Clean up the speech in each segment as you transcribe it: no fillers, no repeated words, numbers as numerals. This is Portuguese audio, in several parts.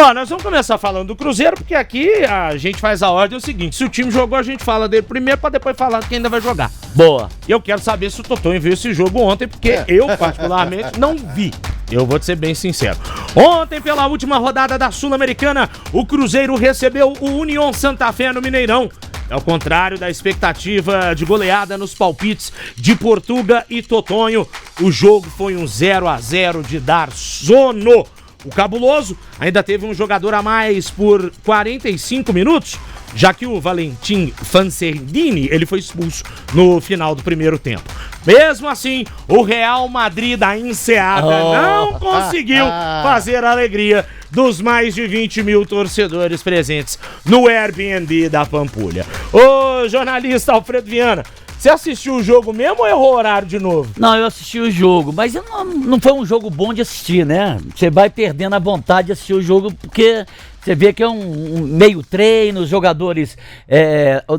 Ó, nós vamos começar falando do Cruzeiro, porque aqui a gente faz a ordem, é o seguinte, se o time jogou, a gente fala dele primeiro, pra depois falar quem ainda vai jogar. Boa. E eu quero saber se o Totonho viu esse jogo ontem, porque eu, particularmente, não vi. Eu vou te ser bem sincero. Ontem, pela última rodada da Sul-Americana, o Cruzeiro recebeu o União Santa Fé no Mineirão. Ao contrário da expectativa de goleada nos palpites de Portuga e Totonho, o jogo foi um 0-0 de dar sono. O Cabuloso ainda teve um jogador a mais por 45 minutos, já que o Valentim Fancerdini, ele foi expulso no final do primeiro tempo. Mesmo assim, o Real Madrid da Enseada não conseguiu fazer a alegria dos mais de 20 mil torcedores presentes no Airbnb da Pampulha. Ô, jornalista Alfredo Viana, você assistiu o jogo mesmo ou errou o horário de novo? Não, eu assisti o jogo, mas não foi um jogo bom de assistir, né? Você vai perdendo a vontade de assistir o jogo porque você vê que é um meio treino, os jogadores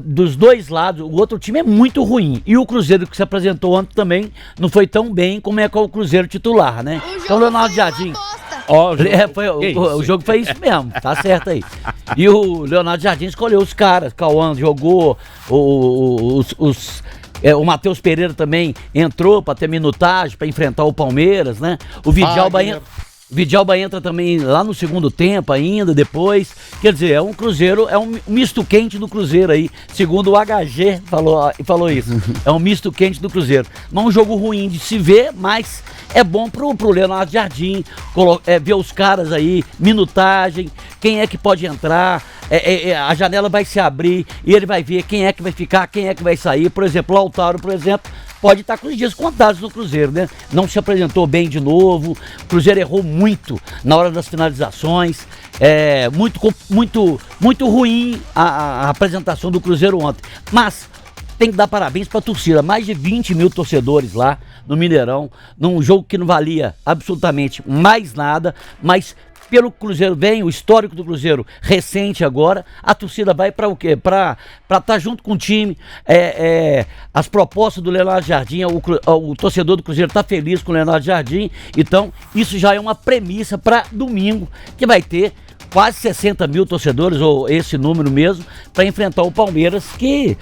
dos dois lados, o outro time é muito ruim. E o Cruzeiro que se apresentou ontem também não foi tão bem como é com o Cruzeiro titular, né? Então o Leonardo Jardim... o jogo foi isso mesmo, tá certo aí. E o Leonardo Jardim escolheu os caras, Cauã jogou, o Matheus Pereira também entrou pra ter minutagem, pra enfrentar o Palmeiras, né? O Vidalba entra também lá no segundo tempo ainda, depois. Quer dizer, é um Cruzeiro, é um misto quente do Cruzeiro aí, segundo o HG falou isso. É um misto quente do Cruzeiro. Não é um jogo ruim de se ver, mas é bom pro Leonardo Jardim ver os caras aí, minutagem, quem é que pode entrar, a janela vai se abrir e ele vai ver quem é que vai ficar, quem é que vai sair. Por exemplo, o Lautaro, pode estar com os dias contados no Cruzeiro, né? Não se apresentou bem de novo, o Cruzeiro errou muito na hora das finalizações, muito ruim a apresentação do Cruzeiro ontem. Mas tem que dar parabéns para a torcida, mais de 20 mil torcedores lá no Mineirão, num jogo que não valia absolutamente mais nada, mas pelo Cruzeiro vem, o histórico do Cruzeiro recente agora, a torcida vai para o quê? Para estar junto com o time, as propostas do Leonardo Jardim, o torcedor do Cruzeiro está feliz com o Leonardo Jardim, então isso já é uma premissa para domingo, que vai ter quase 60 mil torcedores, ou esse número mesmo, para enfrentar o Palmeiras, que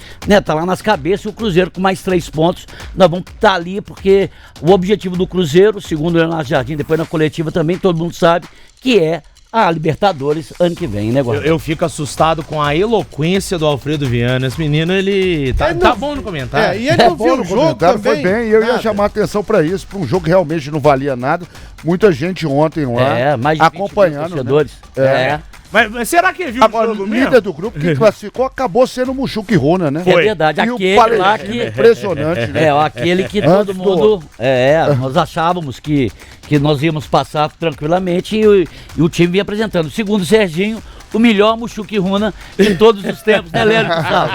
tá lá nas cabeças, e o Cruzeiro com mais 3 pontos, nós vamos estar ali, porque o objetivo do Cruzeiro, segundo o Leonardo Jardim, depois na coletiva também, todo mundo sabe, que é a Libertadores ano que vem, né, Guarda? Eu fico assustado com a eloquência do Alfredo Viana. Esse menino, ele tá bom no comentário. E ele não viu o jogo também. Foi bem, eu ia chamar a atenção pra isso, pra um jogo que realmente não valia nada. Muita gente ontem lá, mais de 20 acompanhando, torcedores. Mas será que ele viu agora, o jogo o mesmo? líder do grupo que classificou acabou sendo o Muxuque Runa, né? É verdade, e aquele lá que... Impressionante, né? Aquele que todo mundo... nós achávamos que nós íamos passar tranquilamente e o time vinha apresentando. Segundo o Serginho, o melhor Muxuque Runa de todos os tempos, né, Lélio Gustavo?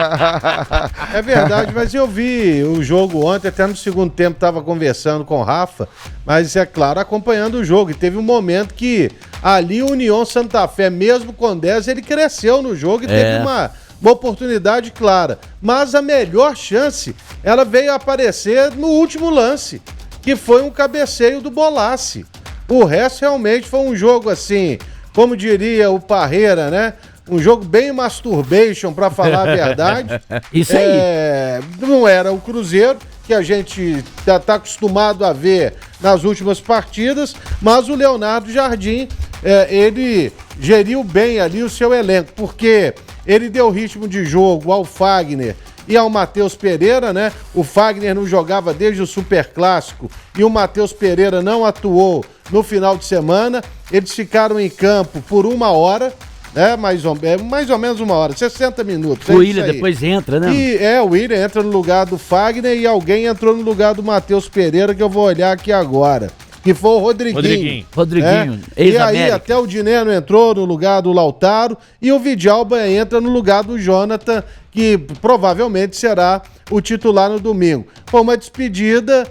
É verdade, mas eu vi o jogo ontem, até no segundo tempo estava conversando com o Rafa, mas é claro, acompanhando o jogo. E teve um momento que ali o União Santa Fé, mesmo com 10, ele cresceu no jogo e teve uma oportunidade clara. Mas a melhor chance, ela veio aparecer no último lance, que foi um cabeceio do Bolassi. O resto realmente foi um jogo assim, como diria o Parreira, né? Um jogo bem masturbation, pra falar a verdade. Isso aí. Não era o Cruzeiro, que a gente tá acostumado a ver nas últimas partidas, mas o Leonardo Jardim, ele geriu bem ali o seu elenco, porque ele deu ritmo de jogo ao Fagner e ao Matheus Pereira, né? O Fagner não jogava desde o Superclássico e o Matheus Pereira não atuou no final de semana. Eles ficaram em campo por 1 hora, né? Mais ou menos 1 hora, 60 minutos. O Willian depois entra, né? E o Willian entra no lugar do Fagner e alguém entrou no lugar do Matheus Pereira, que eu vou olhar aqui agora. Que foi o Rodriguinho. E aí até o Dineno entrou no lugar do Lautaro e o Vidalba entra no lugar do Jonathan, que provavelmente será o titular no domingo. Foi uma despedida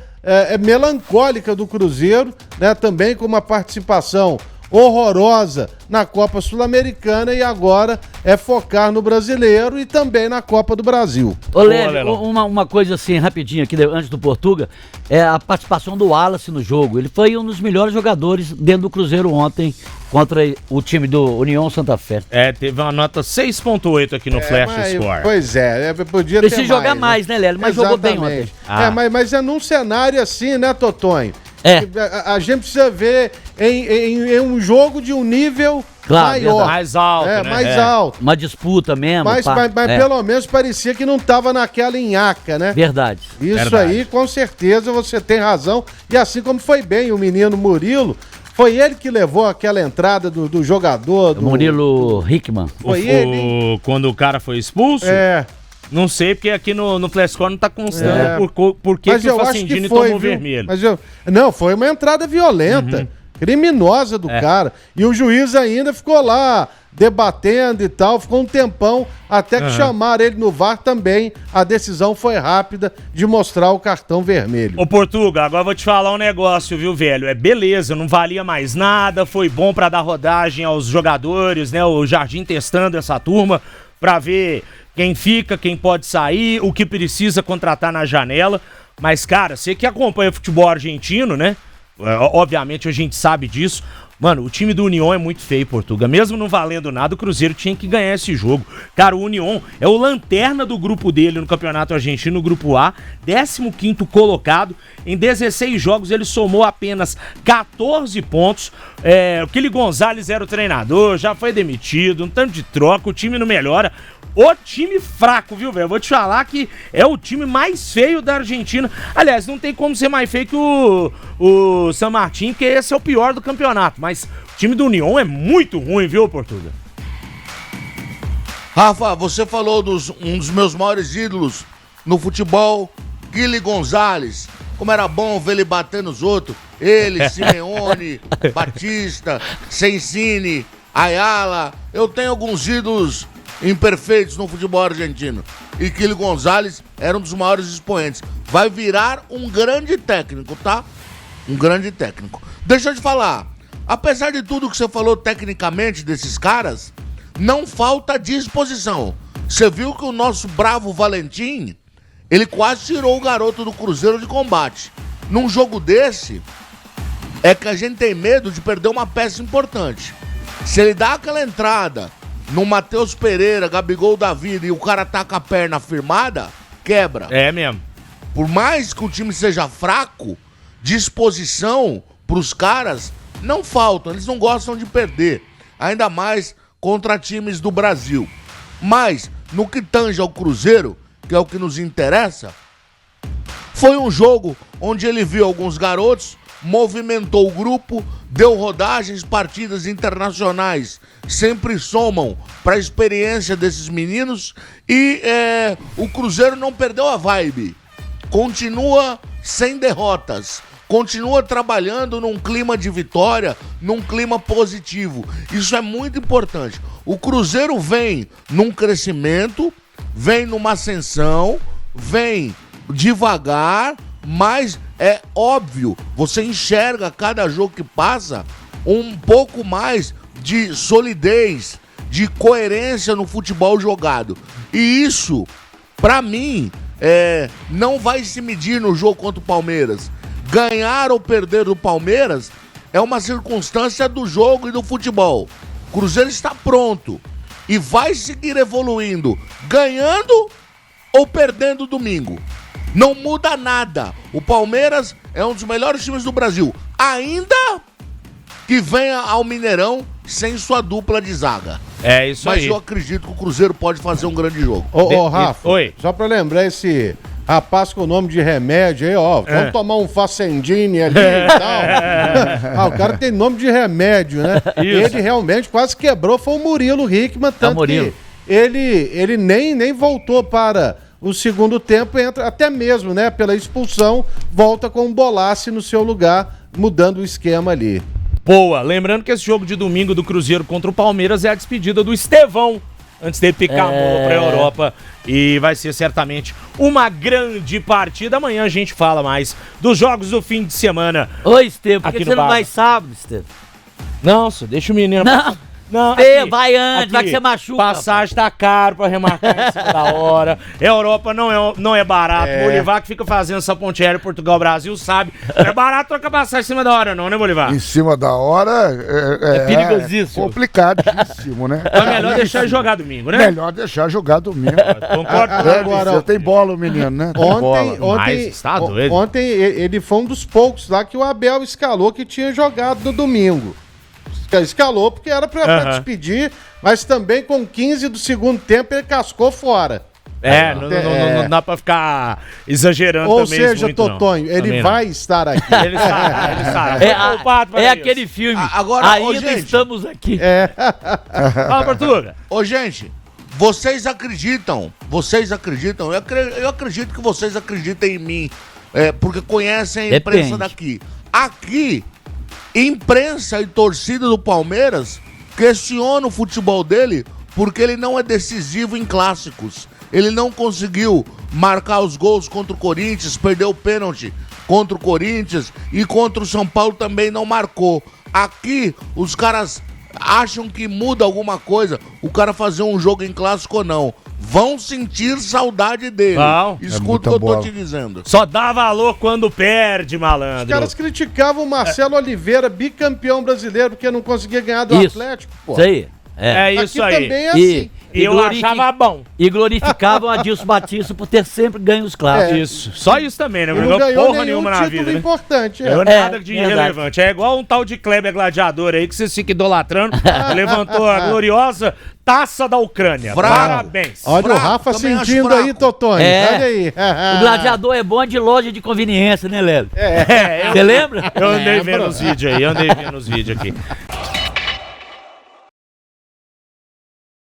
melancólica do Cruzeiro, né? Também com uma participação horrorosa na Copa Sul-Americana e agora é focar no Brasileiro e também na Copa do Brasil. Ô, Lélio, uma coisa assim, rapidinho aqui, antes do Portuga, é a participação do Wallace no jogo. Ele foi um dos melhores jogadores dentro do Cruzeiro ontem contra o time do União Santa Fé. Teve uma nota 6.8 aqui no Flash Score. Pois podia Precisa ter jogar mais, né, Lélio? Mas jogou bem ontem. Mas é num cenário assim, né, Totonho? A gente precisa ver em um jogo de um nível maior. Mais alto, né? Mais alto. Uma disputa mesmo. Mas pelo menos parecia que não estava naquela nhaca, né? Verdade. Isso aí, com certeza, você tem razão. E assim como foi bem o menino Murilo, foi ele que levou aquela entrada do jogador. Do Murilo Hickman. Foi ele. Quando o cara foi expulso? Não sei, porque aqui no Flash Score não tá constando por que o Facendini tomou vermelho. Não, foi uma entrada violenta, criminosa do cara. E o juiz ainda ficou lá debatendo e tal, ficou um tempão, até que chamaram ele no VAR também. A decisão foi rápida de mostrar o cartão vermelho. Ô, Portuga, agora eu vou te falar um negócio, viu, velho? Beleza, não valia mais nada, foi bom pra dar rodagem aos jogadores, né? O Jardim testando essa turma pra ver quem fica, quem pode sair, o que precisa contratar na janela. Mas, cara, você que acompanha o futebol argentino, né? Obviamente a gente sabe disso. Mano, o time do União é muito feio, Portuga. Mesmo não valendo nada, o Cruzeiro tinha que ganhar esse jogo. Cara, o União é o lanterna do grupo dele no Campeonato Argentino, no Grupo A, 15º colocado. Em 16 jogos ele somou apenas 14 pontos. O Kili Gonzalez era o treinador, já foi demitido, um tanto de troca, o time não melhora. O time fraco, viu, velho? Vou te falar que é o time mais feio da Argentina. Aliás, não tem como ser mais feio que o San Martín, porque esse é o pior do campeonato. Mas o time do União é muito ruim, viu, Portuga? Rafa, você falou um dos meus maiores ídolos no futebol, Kili Gonzalez. Como era bom ver ele bater nos outros. Ele, Simeone, Batista, Sensini, Ayala. Eu tenho alguns ídolos imperfeitos no futebol argentino. E Kili Gonzalez era um dos maiores expoentes. Vai virar um grande técnico, tá? Um grande técnico. Deixa eu te falar. Apesar de tudo que você falou tecnicamente desses caras, não falta disposição. Você viu que o nosso bravo Valentim, ele quase tirou o garoto do Cruzeiro de combate. Num jogo desse, é que a gente tem medo de perder uma peça importante. Se ele dá aquela entrada no Matheus Pereira, Gabigol da vida, e o cara tá com a perna firmada, quebra. É mesmo. Por mais que o time seja fraco, disposição pros caras não faltam. Eles não gostam de perder. Ainda mais contra times do Brasil. Mas, no que tange ao Cruzeiro, que é o que nos interessa, foi um jogo onde ele viu alguns garotos, movimentou o grupo, deu rodagens, partidas internacionais sempre somam para a experiência desses meninos e o Cruzeiro não perdeu a vibe, continua sem derrotas, continua trabalhando num clima de vitória, num clima positivo. Isso é muito importante. O Cruzeiro vem num crescimento, vem numa ascensão, vem devagar, mas é óbvio, você enxerga cada jogo que passa um pouco mais de solidez, de coerência no futebol jogado. E isso, pra mim, não vai se medir no jogo contra o Palmeiras. Ganhar ou perder do Palmeiras é uma circunstância do jogo e do futebol. O Cruzeiro está pronto e vai seguir evoluindo, ganhando ou perdendo domingo. Não muda nada. O Palmeiras é um dos melhores times do Brasil, ainda que venha ao Mineirão sem sua dupla de zaga. É isso aí. Mas eu acredito que o Cruzeiro pode fazer um grande jogo. Ô, Rafa, oi. Só pra lembrar esse rapaz com o nome de remédio aí, ó. Vamos tomar um Facendini ali e tal. O cara tem nome de remédio, né? Isso. Ele realmente quase quebrou, foi o Murilo Hickman, tanto que ele nem voltou para o segundo tempo, entra até mesmo, né, pela expulsão, volta com o Bolassi no seu lugar, mudando o esquema ali. Boa, lembrando que esse jogo de domingo do Cruzeiro contra o Palmeiras é a despedida do Estevão, antes dele picar a mula pra Europa, e vai ser certamente uma grande partida. Amanhã a gente fala mais dos jogos do fim de semana. Oi, Estevão, por que você não vai sábado, Estevão? Não, senhor, deixa o menino. Não, vai antes, vai que você machuca. Passagem tá caro pra remarcar em cima da hora. Europa não é barato. O Bolivar que fica fazendo essa ponte aérea Portugal-Brasil sabe. Não é barato trocar passagem em cima da hora não, né, Bolivar? Em cima da hora é perigosíssimo. Complicadíssimo, né? Então é melhor deixar ele jogar domingo, né? Melhor deixar jogar domingo. Concordo. Agora, tem bola o menino, né? Ontem ele foi um dos poucos lá que o Abel escalou que tinha jogado no domingo. Escalou porque era pra despedir, mas também com 15 do segundo tempo ele cascou fora. Não dá pra ficar exagerando ou também. Ou seja, muito, Totonho, ele vai estar aqui. Ele estará. É aquele filme. Agora, ainda gente, estamos aqui. Fala, Portuga. Ô, gente, vocês acreditam, eu acredito que vocês acreditem em mim, porque conhecem a imprensa daqui. Aqui, imprensa e torcida do Palmeiras questiona o futebol dele porque ele não é decisivo em clássicos. Ele não conseguiu marcar os gols contra o Corinthians, perdeu o pênalti contra o Corinthians e contra o São Paulo também não marcou. Aqui, os caras acham que muda alguma coisa o cara fazer um jogo em clássico ou não. Vão sentir saudade dele. Escuta o que eu tô te dizendo. Só dá valor quando perde, malandro. Os caras criticavam o Marcelo Oliveira, bicampeão brasileiro, porque não conseguia ganhar do Atlético, pô. Isso aí. Isso aí. Também é assim. E eu achava bom. E glorificavam Adilson Batista por ter sempre ganho os clássicos. Isso. Só isso também, né? Não ganhou porra nenhuma na vida, né? Importante, Não ganhou nada de irrelevante. É igual um tal de Kleber Gladiador aí que você fica idolatrando. Levantou a gloriosa taça da Ucrânia. Parabéns. Olha o Rafa sentindo aí, Totonho. Olha aí. O gladiador é bom de loja de conveniência, né, Lélio? Você lembra? Eu andei vendo os vídeos aí, aqui.